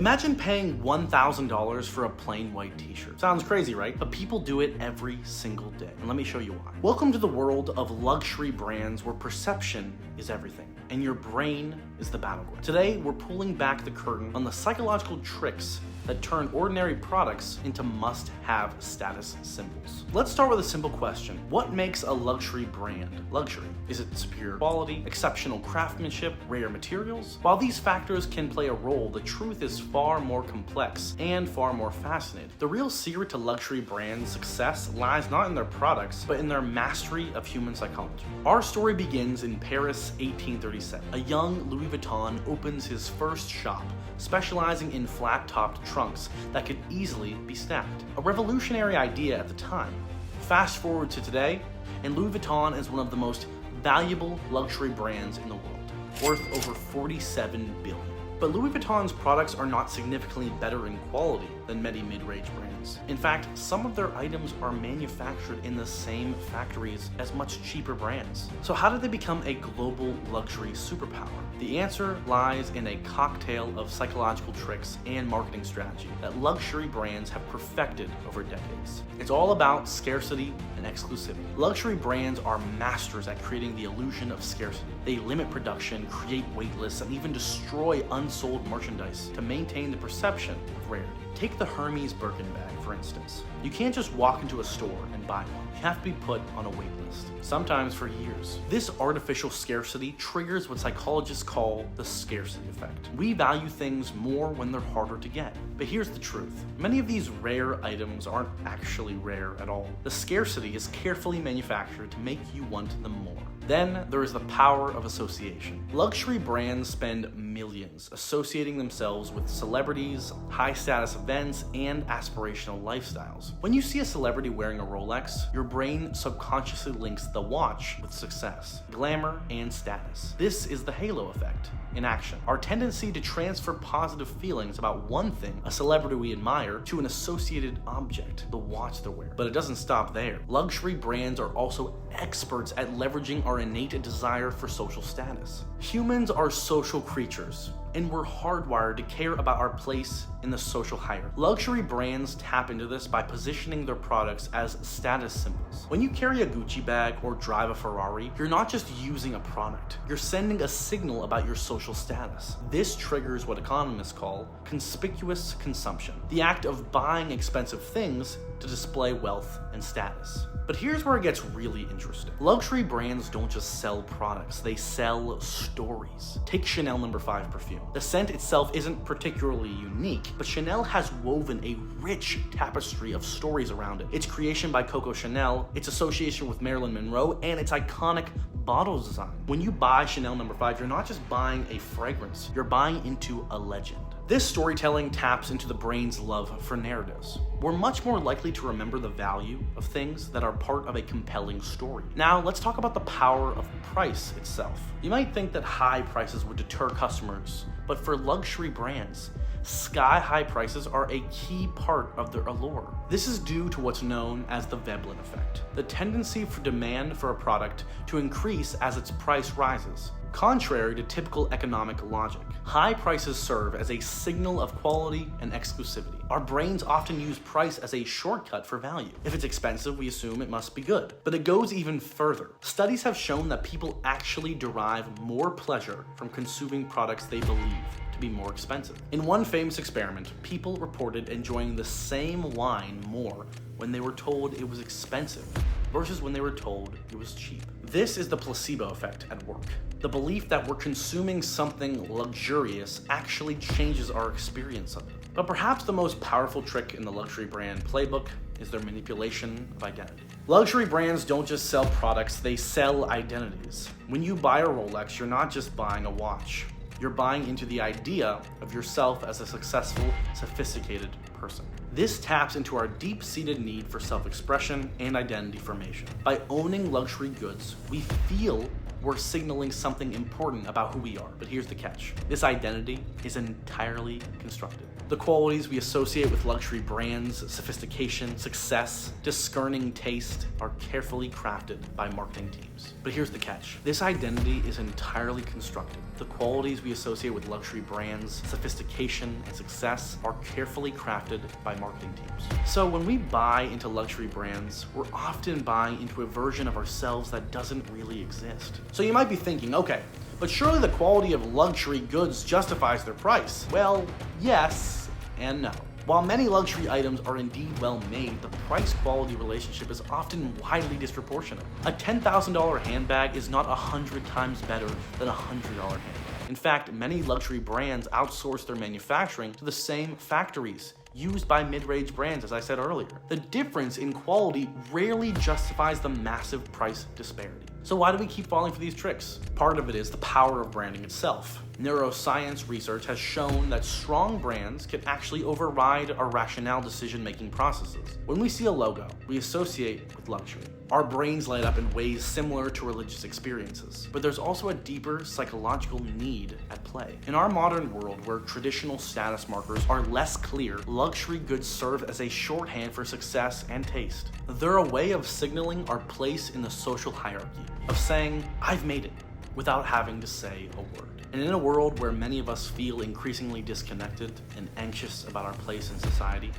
Imagine paying $1,000 for a plain white t-shirt. Sounds crazy, right? But people do it every single day, and let me show you why. Welcome to the world of luxury brands where perception is everything, and your brain is the battleground. Today, we're pulling back the curtain on the psychological tricks that turn ordinary products into must-have status symbols. Let's start with a simple question. What makes a luxury brand luxury? Is it superior quality, exceptional craftsmanship, rare materials? While these factors can play a role, the truth is far more complex and far more fascinating. The real secret to luxury brands' success lies not in their products, but in their mastery of human psychology. Our story begins in Paris, 1837. A young Louis Vuitton opens his first shop, specializing in flat-topped trunks that could easily be stacked. A revolutionary idea at the time. Fast forward to today, and Louis Vuitton is one of the most valuable luxury brands in the world, worth over $47 billion. But Louis Vuitton's products are not significantly better in quality than many mid-range brands. In fact, some of their items are manufactured in the same factories as much cheaper brands. So how did they become a global luxury superpower? The answer lies in a cocktail of psychological tricks and marketing strategy that luxury brands have perfected over decades. It's all about scarcity and exclusivity. Luxury brands are masters at creating the illusion of scarcity. They limit production, create wait lists, and even destroy unsold merchandise to maintain the perception of rarity. Take the Hermes Birkin bag, for instance. You can't just walk into a store and buy one. You have to be put on a wait list, sometimes for years. This artificial scarcity triggers what psychologists call the scarcity effect. We value things more when they're harder to get. But here's the truth. Many of these rare items aren't actually rare at all. The scarcity is carefully manufactured to make you want them more. Then there is the power of association. Luxury brands spend millions associating themselves with celebrities, high-status events, and aspirational lifestyles. When you see a celebrity wearing a Rolex, your brain subconsciously links the watch with success, glamour, and status. This is the halo effect in action. Our tendency to transfer positive feelings about one thing, a celebrity we admire, to an associated object, the watch they wear. But it doesn't stop there. Luxury brands are also experts at leveraging our innate desire for social status. Humans are social creatures, and we're hardwired to care about our place in the social hierarchy. Luxury brands tap into this by positioning their products as status symbols. When you carry a Gucci bag or drive a Ferrari, you're not just using a product, you're sending a signal about your social status. This triggers what economists call conspicuous consumption, the act of buying expensive things to display wealth and status. But here's where it gets really interesting. Luxury brands don't just sell products, they sell stories. Take Chanel No. 5 perfume. The scent itself isn't particularly unique, but Chanel has woven a rich tapestry of stories around it. Its creation by Coco Chanel, its association with Marilyn Monroe, and its iconic bottle design. When you buy Chanel No. 5, you're not just buying a fragrance, you're buying into a legend. This storytelling taps into the brain's love for narratives. We're much more likely to remember the value of things that are part of a compelling story. Now, let's talk about the power of price itself. You might think that high prices would deter customers, but for luxury brands, sky-high prices are a key part of their allure. This is due to what's known as the Veblen effect, the tendency for demand for a product to increase as its price rises. Contrary to typical economic logic, high prices serve as a signal of quality and exclusivity. Our brains often use price as a shortcut for value. If it's expensive, we assume it must be good. But it goes even further. Studies have shown that people actually derive more pleasure from consuming products they believe to be more expensive. In one famous experiment, people reported enjoying the same wine more when they were told it was expensive versus when they were told it was cheap. This is the placebo effect at work. The belief that we're consuming something luxurious actually changes our experience of it. But perhaps the most powerful trick in the luxury brand playbook is their manipulation of identity. Luxury brands don't just sell products, they sell identities. When you buy a Rolex, you're not just buying a watch. You're buying into the idea of yourself as a successful, sophisticated person. This taps into our deep-seated need for self-expression and identity formation. By owning luxury goods, we feel we're signaling something important about who we are. But here's the catch. This identity is entirely constructed. The qualities we associate with luxury brands, sophistication, success, discerning taste, are carefully crafted by marketing teams. But here's the catch. This identity is entirely constructed. The qualities we associate with luxury brands, sophistication, and success are carefully crafted by marketing teams. So when we buy into luxury brands, we're often buying into a version of ourselves that doesn't really exist. So you might be thinking, okay, but surely the quality of luxury goods justifies their price. Well, yes and no. While many luxury items are indeed well made, the price-quality relationship is often widely disproportionate. A $10,000 handbag is not 100 times better than a $100 handbag. In fact, many luxury brands outsource their manufacturing to the same factories used by mid-range brands, as I said earlier. The difference in quality rarely justifies the massive price disparity. So why do we keep falling for these tricks? Part of it is the power of branding itself. Neuroscience research has shown that strong brands can actually override our rationale decision-making processes. When we see a logo, we associate with luxury. Our brains light up in ways similar to religious experiences, but there's also a deeper psychological need at play. In our modern world, where traditional status markers are less clear, luxury goods serve as a shorthand for success and taste. They're a way of signaling our place in the social hierarchy, of saying, "I've made it," without having to say a word. And in a world where many of us feel increasingly disconnected and anxious about our place in society,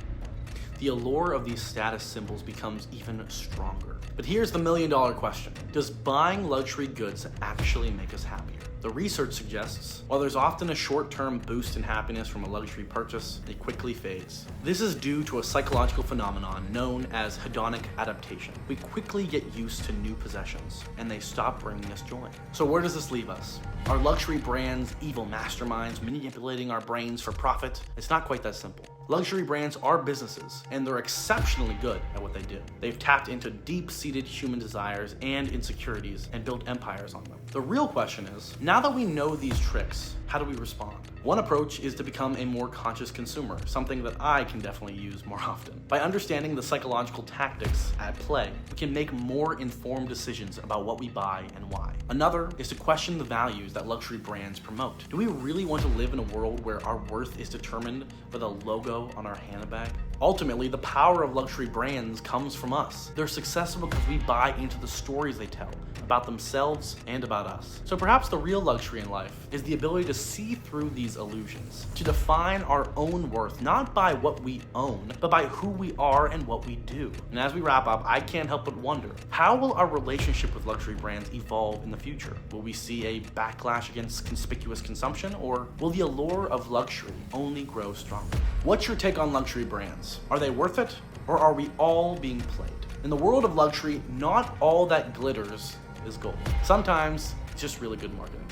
the allure of these status symbols becomes even stronger. But here's the million-dollar question. Does buying luxury goods actually make us happier? The research suggests, while there's often a short-term boost in happiness from a luxury purchase, it quickly fades. This is due to a psychological phenomenon known as hedonic adaptation. We quickly get used to new possessions, and they stop bringing us joy. So where does this leave us? Are luxury brands evil masterminds manipulating our brains for profit? It's not quite that simple. Luxury brands are businesses, and they're exceptionally good at what they do. They've tapped into deep-seated human desires and insecurities and built empires on them. The real question is, now that we know these tricks, how do we respond? One approach is to become a more conscious consumer, something that I can definitely use more often. By understanding the psychological tactics at play, we can make more informed decisions about what we buy and why. Another is to question the values that luxury brands promote. Do we really want to live in a world where our worth is determined by the logo on our handbag? Ultimately, the power of luxury brands comes from us. They're successful because we buy into the stories they tell about themselves and about us. So perhaps the real luxury in life is the ability to see through these illusions, to define our own worth not by what we own, but by who we are and what we do. And as we wrap up, I can't help but wonder, how will our relationship with luxury brands evolve in the future? Will we see a backlash against conspicuous consumption, or will the allure of luxury only grow stronger? What's your take on luxury brands? Are they worth it, or are we all being played? In the world of luxury, not all that glitters is gold. Sometimes it's just really good marketing.